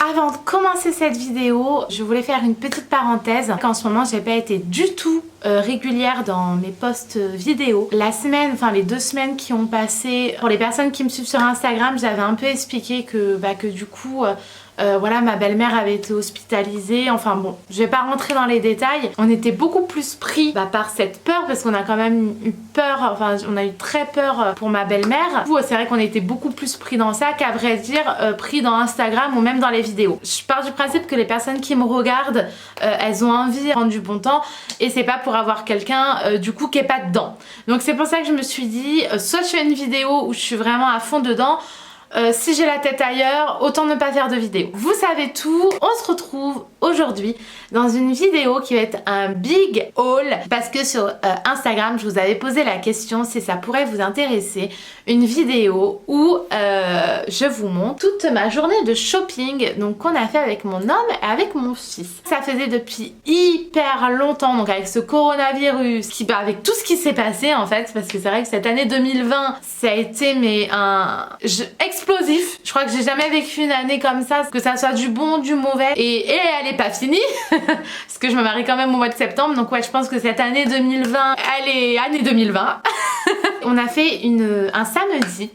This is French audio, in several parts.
Avant de commencer cette vidéo, je voulais faire une petite parenthèse. En ce moment, j'ai pas été du tout régulière dans mes posts vidéo. La semaine, enfin les 2 semaines qui ont passé, pour les personnes qui me suivent sur Instagram, j'avais un peu expliqué que du coup voilà, ma belle-mère avait été hospitalisée. Enfin bon, je vais pas rentrer dans les détails. On était beaucoup plus pris par cette peur, parce qu'on a quand même eu peur, enfin on a eu très peur pour ma belle-mère. C'est vrai qu'on était beaucoup plus pris dans ça qu'à vrai dire pris dans Instagram ou même dans les vidéos. Je pars du principe que les personnes qui me regardent, elles ont envie de prendre du bon temps, et c'est pas pour avoir quelqu'un du coup qui est pas dedans. Donc c'est pour ça que je me suis dit, soit je fais une vidéo où je suis vraiment à fond dedans, si j'ai la tête ailleurs, autant ne pas faire de vidéo. Vous savez tout, on se retrouve aujourd'hui dans une vidéo qui va être un big haul, parce que sur Instagram je vous avais posé la question si ça pourrait vous intéresser, une vidéo où je vous montre toute ma journée de shopping, donc qu'on a fait avec mon homme et avec mon fils. Ça faisait depuis hyper longtemps, donc avec ce coronavirus, avec tout ce qui s'est passé en fait, parce que c'est vrai que cette année 2020 ça a été explosif. Je crois que j'ai jamais vécu une année comme ça, que ça soit du bon, du mauvais, et elle est pas finie parce que je me marie quand même au mois de septembre, donc ouais, je pense que cette année 2020 elle est année 2020. On a fait un samedi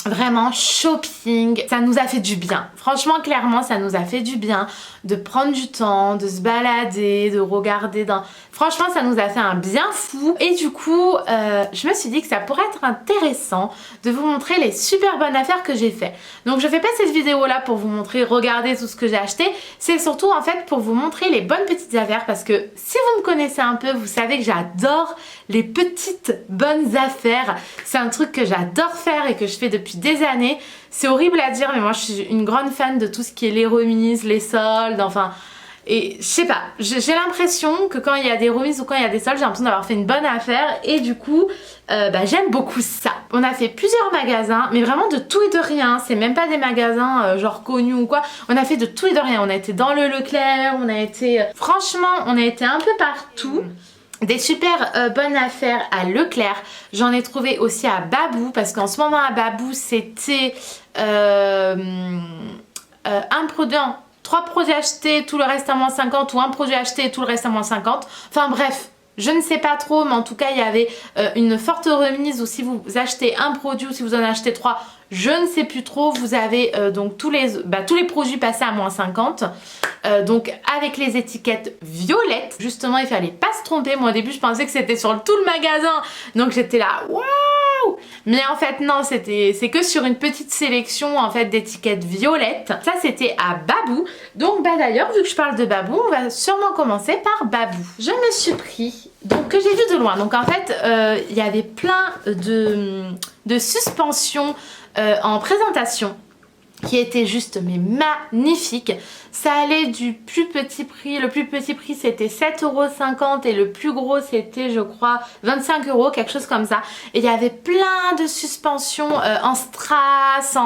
vraiment shopping, ça nous a fait du bien. Franchement, clairement, ça nous a fait du bien de prendre du temps, de se balader, de regarder dans... Franchement, ça nous a fait un bien fou. Et du coup, je me suis dit que ça pourrait être intéressant de vous montrer les super bonnes affaires que j'ai fait. Donc je fais pas cette vidéo là pour vous montrer, regardez tout ce que j'ai acheté. C'est surtout en fait pour vous montrer les bonnes petites affaires, parce que si vous me connaissez un peu, vous savez que j'adore les petites bonnes affaires. C'est un truc que j'adore faire et que je fais depuis des années. C'est horrible à dire, mais moi je suis une grande fan de tout ce qui est les remises, les soldes, enfin... Et je sais pas, j'ai l'impression que quand il y a des remises ou quand il y a des soldes, j'ai l'impression d'avoir fait une bonne affaire, et du coup j'aime beaucoup ça. On a fait plusieurs magasins, mais vraiment de tout et de rien. C'est même pas des magasins genre connus ou quoi. On a fait de tout et de rien. On a été dans le Leclerc, on a été... franchement, on a été un peu partout. Des super bonnes affaires à Leclerc. J'en ai trouvé aussi à Babou, parce qu'en ce moment à Babou c'était un produit... 3 produits achetés, tout le reste à moins 50, ou un produit acheté et tout le reste à moins 50. Enfin bref, je ne sais pas trop, mais en tout cas il y avait une forte remise, ou si vous achetez un produit ou si vous en achetez 3, je ne sais plus trop, vous avez donc tous les produits passés à moins 50. Donc avec les étiquettes violettes, justement il fallait pas se tromper. Moi au début je pensais que c'était sur tout le magasin, donc j'étais là waouh, mais en fait non, c'est que sur une petite sélection en fait d'étiquettes violettes. Ça c'était à Babou. Donc d'ailleurs, vu que je parle de Babou, on va sûrement commencer par Babou. Je me suis pris, donc que j'ai vu de loin, donc en fait il y avait plein de suspensions en présentation qui était juste mais magnifique. Ça allait du plus petit prix, le plus petit prix c'était 7,50 € et le plus gros c'était je crois 25 €, quelque chose comme ça. Et il y avait plein de suspensions en strass,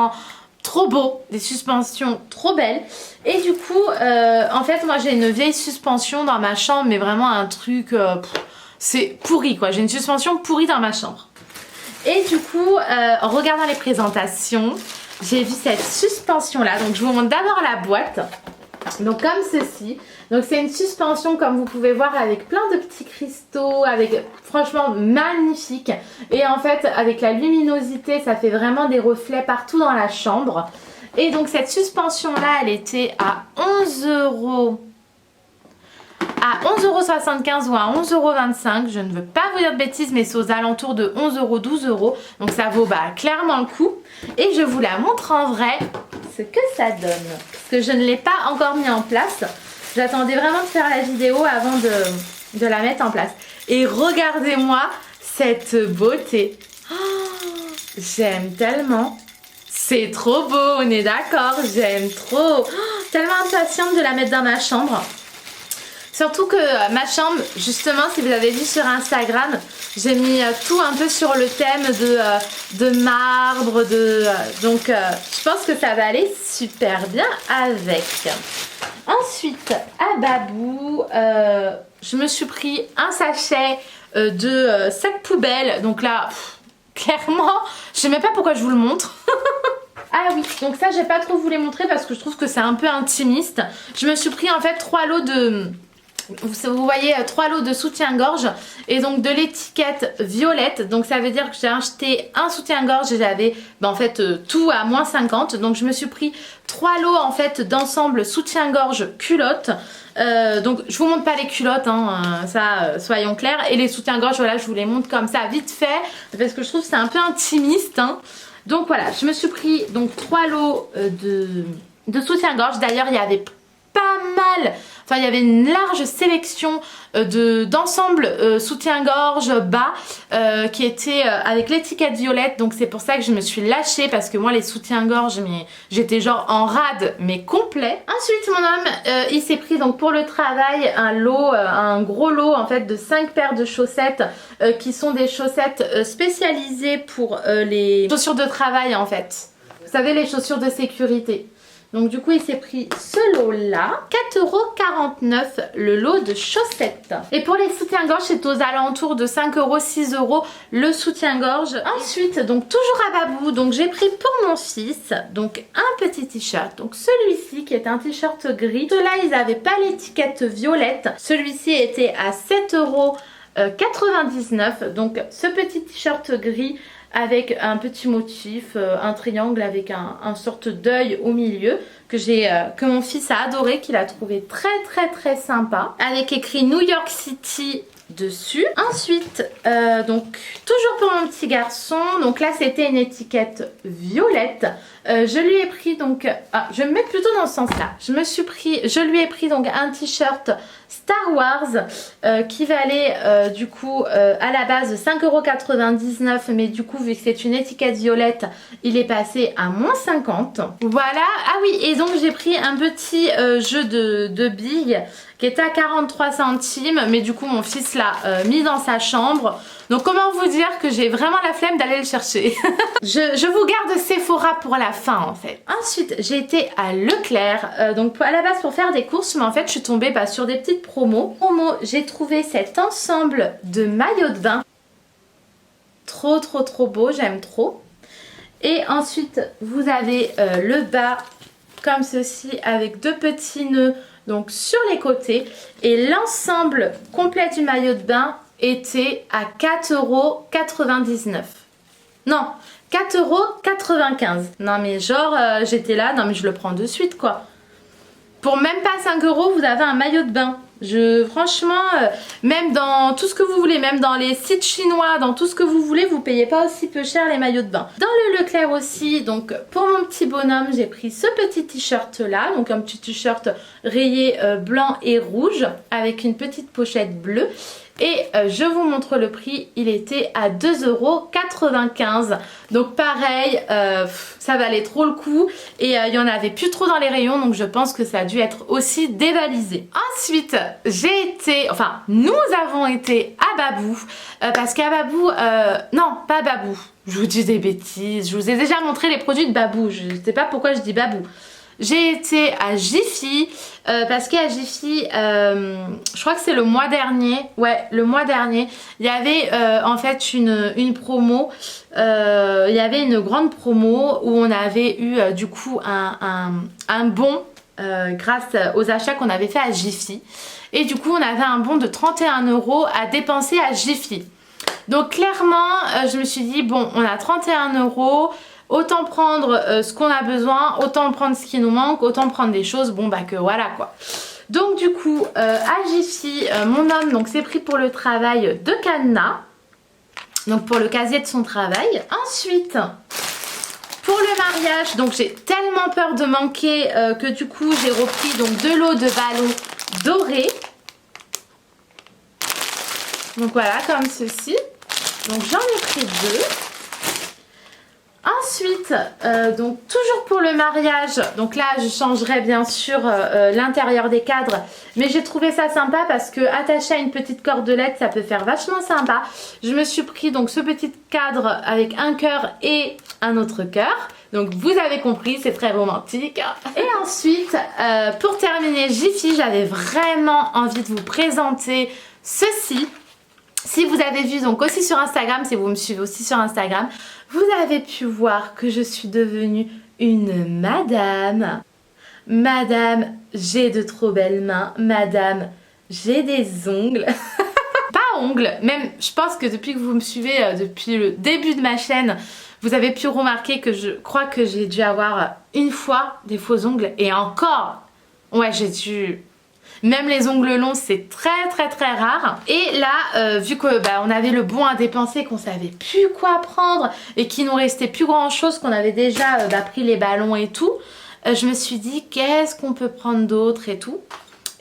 trop beau, des suspensions trop belles. Et du coup en fait moi j'ai une vieille suspension dans ma chambre, mais vraiment un truc c'est pourri quoi, j'ai une suspension pourrie dans ma chambre. Et du coup en regardant les présentations, j'ai vu cette suspension là, donc je vous montre d'abord la boîte. Donc comme ceci, donc c'est une suspension comme vous pouvez voir avec plein de petits cristaux, avec franchement magnifique. Et en fait avec la luminosité ça fait vraiment des reflets partout dans la chambre. Et donc cette suspension là elle était à 11 €. À 11,75 € ou à 11,25 €, je ne veux pas vous dire de bêtises, mais c'est aux alentours de 11 €, 12 €, donc ça vaut clairement le coup. Et je vous la montre en vrai, ce que ça donne, parce que je ne l'ai pas encore mis en place. J'attendais vraiment de faire la vidéo avant de la mettre en place. Et regardez-moi cette beauté. Oh, j'aime tellement. C'est trop beau, on est d'accord, j'aime trop. Oh, tellement impatiente de la mettre dans ma chambre. Surtout que ma chambre, justement, si vous avez vu sur Instagram, j'ai mis tout un peu sur le thème de marbre, donc je pense que ça va aller super bien avec. Ensuite, à Babou, je me suis pris un sachet de sac poubelle. Donc là, clairement, je sais même pas pourquoi je vous le montre. Ah oui, donc ça j'ai pas trop voulu montrer parce que je trouve que c'est un peu intimiste. Je me suis pris en fait 3 lots de... Vous voyez 3 lots de soutien-gorge et donc de l'étiquette violette. Donc ça veut dire que j'ai acheté un soutien-gorge et j'avais en fait tout à moins 50. Donc je me suis pris 3 lots en fait d'ensemble soutien-gorge culotte. Donc je vous montre pas les culottes hein, soyons clairs. Et les soutiens-gorge voilà, je vous les montre comme ça vite fait parce que je trouve que c'est un peu intimiste hein. Donc voilà, je me suis pris donc 3 lots de soutien-gorge. D'ailleurs il y avait pas mal, enfin il y avait une large sélection d'ensembles soutien-gorge bas qui étaient avec l'étiquette violette. Donc c'est pour ça que je me suis lâchée parce que moi les soutiens-gorge mais j'étais genre en rade mais complet. Ensuite mon homme il s'est pris donc pour le travail un gros lot en fait de 5 paires de chaussettes qui sont des chaussettes spécialisées pour les chaussures de travail en fait. Vous savez les chaussures de sécurité. Donc du coup il s'est pris ce lot là, 4,49€ le lot de chaussettes. Et pour les soutiens-gorge c'est aux alentours de 5€, 6€ le soutien-gorge. Ensuite donc toujours à Babou, donc j'ai pris pour mon fils donc un petit t-shirt. Donc celui-ci qui est un t-shirt gris. Ceux-là ils n'avaient pas l'étiquette violette. Celui-ci était à 7,99€. Donc ce petit t-shirt gris avec un petit motif, un triangle avec un sorte d'œil au milieu que mon fils a adoré, qu'il a trouvé très sympa, avec écrit New York City dessus. Ensuite donc toujours pour mon petit garçon, donc là c'était une étiquette violette. Je lui ai pris donc je vais me mettre plutôt dans ce sens là, je lui ai pris donc un t-shirt Star Wars qui valait du coup à la base 5,99€, mais du coup vu que c'est une étiquette violette il est passé à moins 50. Voilà, ah oui, et donc j'ai pris un petit jeu de billes qui était à 43 centimes, mais du coup mon fils l'a mis dans sa chambre. Donc comment vous dire que j'ai vraiment la flemme d'aller le chercher. je vous garde Sephora pour la fin en fait. Ensuite j'ai été à Leclerc, donc à la base pour faire des courses, mais en fait je suis tombée sur des petites promos. J'ai trouvé cet ensemble de maillots de bain. Trop beau, j'aime trop. Et ensuite vous avez le bas comme ceci avec 2 petits nœuds donc sur les côtés, et l'ensemble complet du maillot de bain était à 4,99€. Non, 4,95€. Non mais genre j'étais là, non mais je le prends de suite quoi. Pour même pas 5€, vous avez un maillot de bain. Franchement, même dans tout ce que vous voulez, même dans les sites chinois, dans tout ce que vous voulez, vous payez pas aussi peu cher les maillots de bain. Dans le Leclerc aussi, donc pour mon petit bonhomme, j'ai pris ce petit t-shirt là, donc un petit t-shirt rayé blanc et rouge avec une petite pochette bleue. Et je vous montre le prix, il était à 2,95€. Donc pareil, ça valait trop le coup. Et il n'y en avait plus trop dans les rayons, donc je pense que ça a dû être aussi dévalisé. Ensuite, nous avons été à Babou. Parce qu'à Babou, non pas Babou, je vous dis des bêtises. Je vous ai déjà montré les produits de Babou, je ne sais pas pourquoi je dis Babou. J'ai été à Jiffy parce qu'à Jiffy, je crois que c'est le mois dernier, ouais le mois dernier, il y avait en fait une promo, il y avait une grande promo où on avait eu du coup un bon grâce aux achats qu'on avait fait à Jiffy, et du coup on avait un bon de 31€ à dépenser à Jiffy. Donc clairement je me suis dit bon, on a 31€, autant prendre ce qu'on a besoin, autant prendre ce qui nous manque, autant prendre des choses, bon bah que voilà quoi. Donc du coup à Jiffy, mon homme donc s'est pris pour le travail 2 cadenas, donc pour le casier de son travail. Ensuite pour le mariage, donc j'ai tellement peur de manquer que du coup j'ai repris donc 2 lots de ballons dorés. Donc voilà, comme ceci. Donc j'en ai pris 2. Ensuite, donc toujours pour le mariage, donc là je changerai bien sûr l'intérieur des cadres, mais j'ai trouvé ça sympa parce que attaché à une petite cordelette ça peut faire vachement sympa. Je me suis pris donc ce petit cadre avec un cœur et un autre cœur, donc vous avez compris, c'est très romantique. Et ensuite pour terminer Jiffy, j'avais vraiment envie de vous présenter ceci. Si vous avez vu donc aussi sur Instagram, si vous me suivez aussi sur Instagram, vous avez pu voir que je suis devenue une madame. Madame, j'ai de trop belles mains. Madame, j'ai des ongles. Pas ongles, même je pense que depuis que vous me suivez, depuis le début de ma chaîne, vous avez pu remarquer que je crois que j'ai dû avoir une fois des faux ongles. Et encore, ouais, j'ai dû... Même les ongles longs, c'est très rare. Et là, vu que on avait le bon à dépenser, qu'on savait plus quoi prendre et qu'il nous restait plus grand chose, qu'on avait déjà pris les ballons et tout, je me suis dit qu'est-ce qu'on peut prendre d'autre et tout.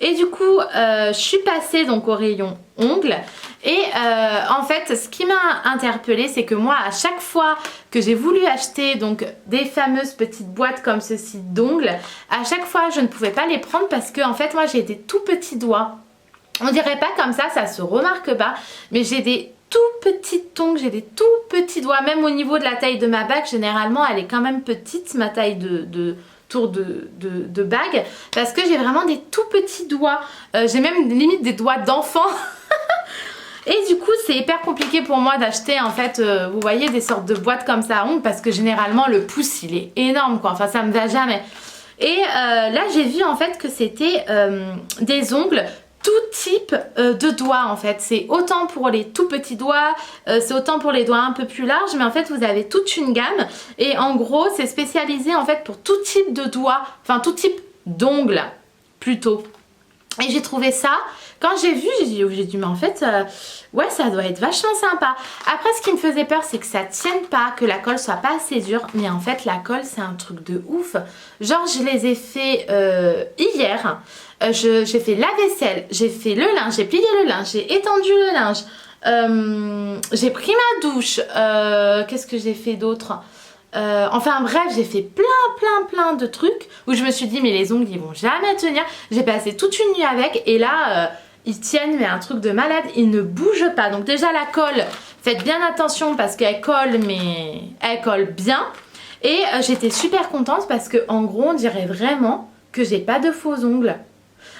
Et du coup, je suis passée donc au rayon ongles. Et en fait, ce qui m'a interpellée, c'est que moi, à chaque fois que j'ai voulu acheter donc des fameuses petites boîtes comme ceci d'ongles, à chaque fois, je ne pouvais pas les prendre parce que en fait, moi, j'ai des tout petits doigts. On dirait pas comme ça se remarque pas, mais j'ai des tout petits ongles, j'ai des tout petits doigts. Même au niveau de la taille de ma bague, généralement, elle est quand même petite, ma taille de tour de bague, parce que j'ai vraiment des tout petits doigts. J'ai même limite des doigts d'enfant. Et du coup c'est hyper compliqué pour moi d'acheter en fait vous voyez des sortes de boîtes comme ça à ongles, parce que généralement le pouce il est énorme quoi, enfin ça me va jamais. Et là j'ai vu en fait que c'était des ongles tout type de doigts en fait. C'est autant pour les tout petits doigts, c'est autant pour les doigts un peu plus larges, mais en fait vous avez toute une gamme. Et en gros c'est spécialisé en fait pour tout type de doigts, enfin tout type d'ongles plutôt. Et j'ai trouvé ça, quand j'ai vu, j'ai dit mais en fait, ouais ça doit être vachement sympa. Après ce qui me faisait peur c'est que ça tienne pas, que la colle soit pas assez dure. Mais en fait la colle c'est un truc de ouf. Genre je les ai fait hier, j'ai fait la vaisselle, j'ai fait le linge, j'ai plié le linge, j'ai étendu le linge, j'ai pris ma douche, qu'est-ce que j'ai fait d'autre? Enfin bref, j'ai fait plein de trucs où je me suis dit mais les ongles ils vont jamais tenir. J'ai passé toute une nuit avec et là ils tiennent mais un truc de malade, ils ne bougent pas. Donc déjà la colle, faites bien attention parce qu'elle colle mais elle colle bien. Et j'étais super contente parce que en gros on dirait vraiment que j'ai pas de faux ongles.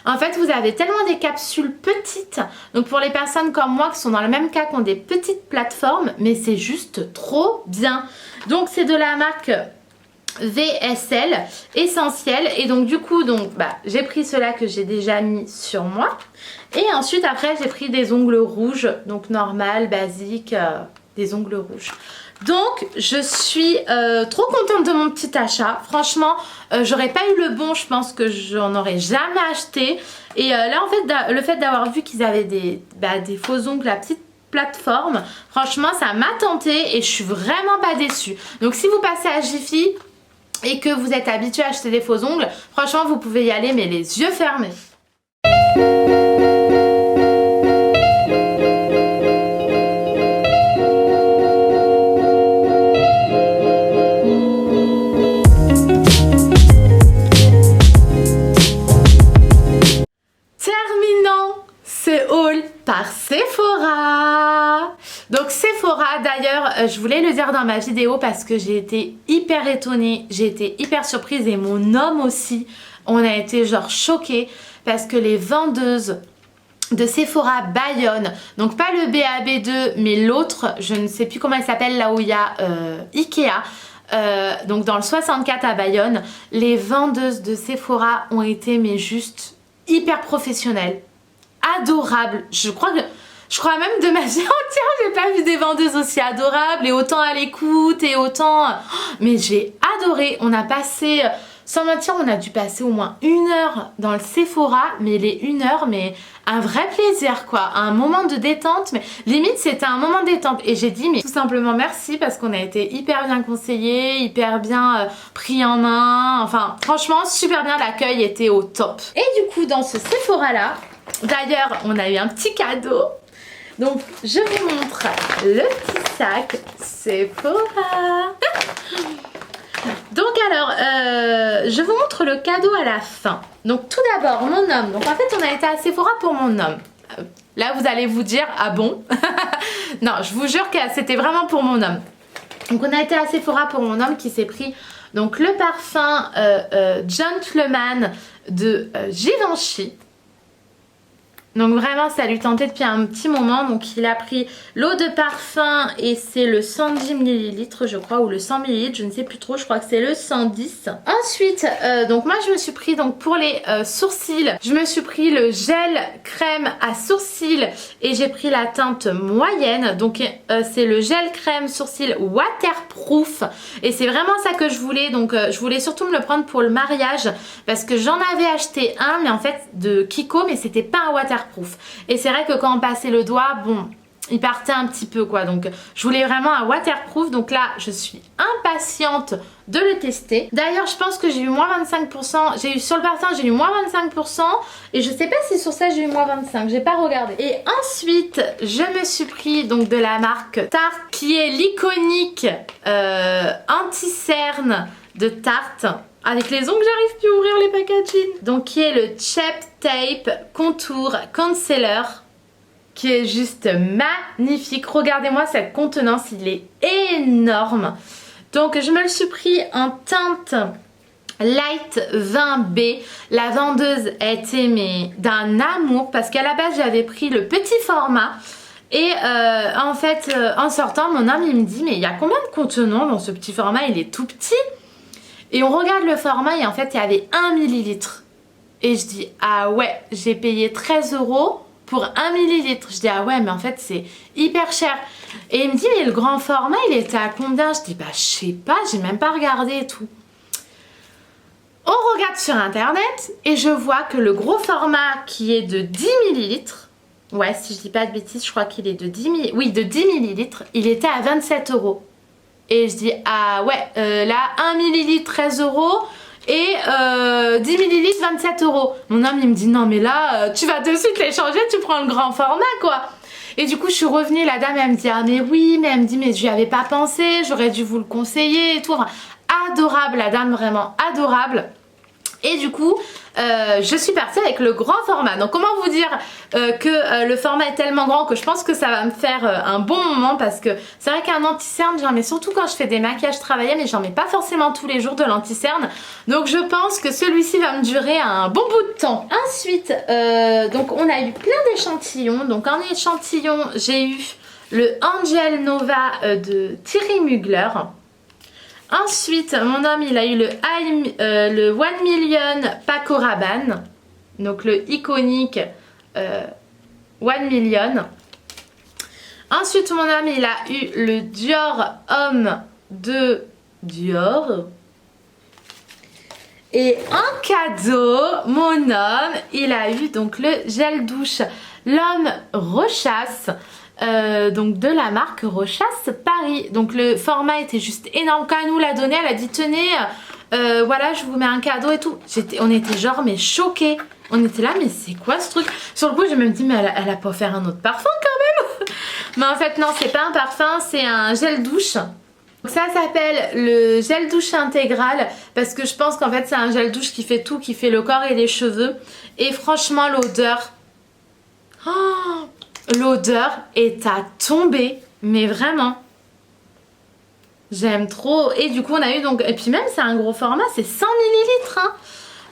En fait vous avez tellement des capsules petites, donc pour les personnes comme moi qui sont dans le même cas, qui ont des petites plateformes, mais c'est juste trop bien. Donc c'est de la marque VSL Essentiel. Et donc du coup j'ai pris ceux-là que j'ai déjà mis sur moi. Et ensuite après j'ai pris des ongles rouges, donc normal, basique, des ongles rouges. Donc je suis trop contente de mon petit achat. Franchement j'aurais pas eu le bon, je pense que j'en aurais jamais acheté. Et là en fait le fait d'avoir vu qu'ils avaient des faux ongles à petite plateforme, franchement ça m'a tenté et je suis vraiment pas déçue. Donc si vous passez à Jiffy et que vous êtes habitué à acheter des faux ongles, franchement vous pouvez y aller mais les yeux fermés. Par Sephora. Donc Sephora d'ailleurs je voulais le dire dans ma vidéo parce que j'ai été hyper étonnée, j'ai été hyper surprise et mon homme aussi, on a été genre choqués parce que les vendeuses de Sephora Bayonne, donc pas le BAB2 mais l'autre, je ne sais plus comment elle s'appelle, là où il y a Ikea, donc dans le 64 à Bayonne, les vendeuses de Sephora ont été mais juste hyper professionnelles, adorables. Je crois même de ma vie entière j'ai pas vu des vendeuses aussi adorables et autant à l'écoute et autant... Mais j'ai adoré. On a passé, sans mentir, on a dû passer au moins 1 heure dans le Sephora, mais les 1 heure, mais un vrai plaisir quoi, un moment de détente, mais limite c'était un moment de détente. Et j'ai dit mais tout simplement merci parce qu'on a été hyper bien conseillés, hyper bien pris en main, enfin franchement super bien, l'accueil était au top. Et du coup dans ce Sephora là, d'ailleurs on a eu un petit cadeau. Donc je vous montre le petit sac Sephora. Donc alors je vous montre le cadeau à la fin. Donc tout d'abord mon homme, donc en fait on a été à Sephora pour mon homme. Là vous allez vous dire ah bon. Non je vous jure que c'était vraiment pour mon homme. Donc on a été à Sephora pour mon homme qui s'est pris donc le parfum Gentleman de Givenchy. Donc vraiment ça lui tentait depuis un petit moment. Donc il a pris l'eau de parfum et c'est le 110 ml je crois, ou le 100 ml, je ne sais plus trop, je crois que c'est le 110. Ensuite donc moi je me suis pris donc pour les sourcils, je me suis pris le gel crème à sourcils et j'ai pris la teinte moyenne. Donc c'est le gel crème sourcils waterproof et c'est vraiment ça que je voulais. Donc je voulais surtout me le prendre pour le mariage parce que j'en avais acheté un mais en fait de Kiko, mais c'était pas un waterproof. Et c'est vrai que quand on passait le doigt, bon, il partait un petit peu quoi. Donc je voulais vraiment un waterproof. Donc là, je suis impatiente de le tester. D'ailleurs, je pense que j'ai eu moins 25%. J'ai eu sur le parfum, j'ai eu moins 25%. Et je sais pas si sur ça, j'ai eu moins 25%. J'ai pas regardé. Et ensuite, je me suis pris donc de la marque Tarte, qui est l'iconique anti-cerne de Tarte. Avec les ongles, j'arrive plus à ouvrir les packaging. Donc qui est le Shape Tape Contour Concealer, qui est juste magnifique. Regardez-moi cette contenance, il est énorme. Donc je me le suis pris en teinte Light 20B. La vendeuse était mais d'un amour parce qu'à la base j'avais pris le petit format. Et en fait en sortant, mon homme il me dit mais il y a combien de contenants dans ce petit format, il est tout petit. Et on regarde le format et en fait il y avait 1 millilitre. Et je dis ah ouais, j'ai payé 13 € pour 1 millilitre. Je dis ah ouais mais en fait c'est hyper cher. Et il me dit mais le grand format il était à combien? Je dis bah je sais pas, j'ai même pas regardé et tout. On regarde sur internet et je vois que le gros format qui est de 10 millilitres, ouais si je dis pas de bêtises je crois qu'il est de 10 millilitres, oui de 10 millilitres, il était à 27 €. Et je dis ah ouais là 1 millilitre 13 € et 10 millilitres 27 €. Mon homme il me dit non mais là tu vas de suite les changer, tu prends le grand format quoi. Et du coup je suis revenue, la dame elle me dit ah mais oui, mais elle me dit mais j'y avais pas pensé, j'aurais dû vous le conseiller et tout. Enfin, adorable la dame, vraiment adorable. Et du coup je suis partie avec le grand format. Donc comment vous dire que le format est tellement grand que je pense que ça va me faire un bon moment, parce que c'est vrai qu'un anti-cerne j'en mets surtout quand je fais des maquillages travaillés, mais j'en mets pas forcément tous les jours de l'anti-cerne. Donc je pense que celui-ci va me durer un bon bout de temps. Ensuite donc on a eu plein d'échantillons. Donc en échantillon j'ai eu le Angel Nova de Thierry Mugler. Ensuite, mon homme il a eu le 1 Million Paco Rabanne, donc le iconique 1 Million. Ensuite, mon homme il a eu le Dior Homme de Dior. Et en cadeau, mon homme il a eu donc le gel douche L'Homme Rochasse. Donc de la marque Rochasse Paris. Donc le format était juste énorme. Quand elle nous l'a donné, elle a dit tenez voilà je vous mets un cadeau et tout. On était genre mais choqués. On était là mais c'est quoi ce truc? Sur le coup j'ai même dit mais elle a pas offert un autre parfum quand même. Mais en fait non, c'est pas un parfum, c'est un gel douche. Donc ça s'appelle le gel douche intégral parce que je pense qu'en fait c'est un gel douche qui fait tout, qui fait le corps et les cheveux. Et franchement l'odeur, oh, l'odeur est à tomber, mais vraiment j'aime trop. Et du coup on a eu donc, et puis même c'est un gros format, c'est 100 millilitres hein.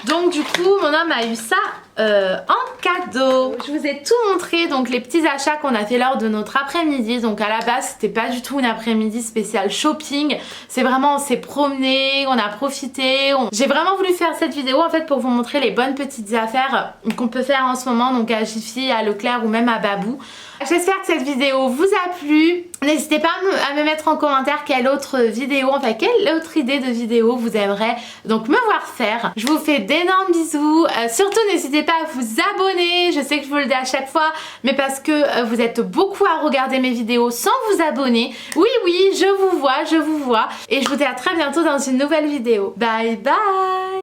Donc du coup mon homme a eu ça en cadeau. Je vous ai tout montré, donc les petits achats qu'on a fait lors de notre après-midi. Donc à la base c'était pas du tout une après-midi spéciale shopping, c'est vraiment on s'est promené, on a profité. J'ai vraiment voulu faire cette vidéo en fait pour vous montrer les bonnes petites affaires qu'on peut faire en ce moment, donc à Jiffy, à Leclerc ou même à Babou. J'espère que cette vidéo vous a plu. N'hésitez pas à me mettre en commentaire quelle autre vidéo, enfin quelle autre idée de vidéo vous aimeriez donc me voir faire. Je vous fais d'énormes bisous. Surtout n'hésitez pas à vous abonner. Je sais que je vous le dis à chaque fois, mais parce que vous êtes beaucoup à regarder mes vidéos sans vous abonner. Oui, oui, je vous vois. Et je vous dis à très bientôt dans une nouvelle vidéo. Bye bye.